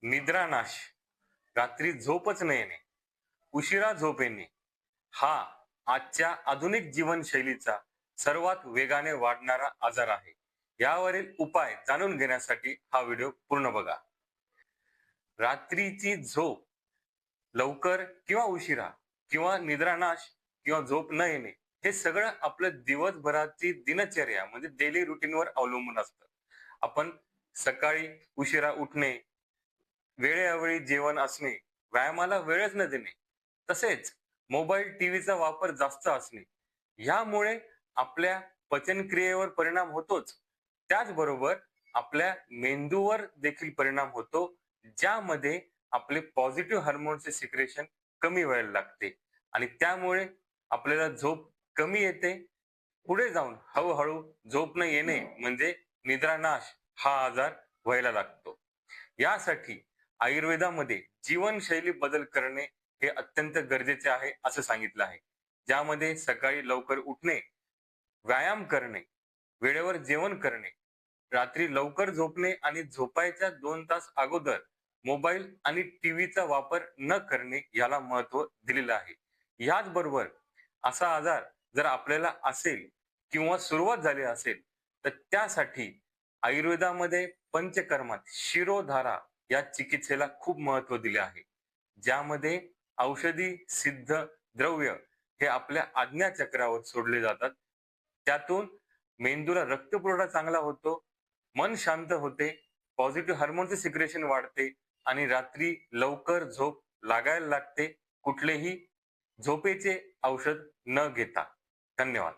निद्रानाश, रात्री झोपच न येणे, उशिरा झोप येणे हा आजच्या आधुनिक जीवनशैलीचा सर्वात वेगाने वाढणारा आजार आहे. यावरील उपाय जाणून घेण्यासाठी हा व्हिडिओ पूर्ण बघा. रात्रीची झोप लवकर किंवा उशिरा किंवा निद्रानाश किंवा झोप न येणे हे सगळं आपलं दिवसभराची दिनचर्या म्हणजे डेली रुटीनवर अवलंबून असतं. आपण सकाळी उशिरा उठणे, वेळेअवेळी जेवण असणे, व्यायामाला वेळच न देणे, तसेच मोबाईल टीव्हीचा वापर जास्त असणे यामुळे आपल्या पचनक्रियेवर परिणाम होतोच. त्याचबरोबर आपल्या मेंदूवर देखील परिणाम होतो, ज्यामध्ये आपले पॉझिटिव्ह हार्मोनचे सिक्रेशन कमी व्हायला लागते आणि त्यामुळे आपल्याला झोप कमी येते. पुढे जाऊन हळूहळू झोप न येणे म्हणजे निद्रानाश हा आजार व्हायला लागतो. यासाठी आयुर्वेदामध्ये जीवनशैली बदल करणे हे अत्यंत गरजेचे आहे असं सांगितलं आहे. ज्यामध्ये सकाळी लवकर उठणे, व्यायाम करणे, वेळेवर जेवण करणे, रात्री लवकर झोपणे आणि झोपायच्या 2 तास अगोदर मोबाईल आणि टीव्हीचा वापर न करणे याला महत्व दिलेलं आहे. याचबरोबर असा आजार जर आपल्याला असेल किंवा सुरुवात झाली असेल तर त्यासाठी आयुर्वेदामध्ये पंचकर्मात शिरोधारा या चिकित्सेला खूप महत्व दिले आहे. ज्यामध्ये औषधी सिद्ध द्रव्य हे आपल्या आज्ञाचक्रावर सोडले जातात. त्यातून मेंदूला रक्तपुरवठा चांगला होतो, मन शांत होते, पॉझिटिव्ह हार्मोनचे सिक्रेशन वाढते आणि रात्री लवकर झोप लागायला लागते, कुठलेही झोपेचे औषध न घेता. धन्यवाद.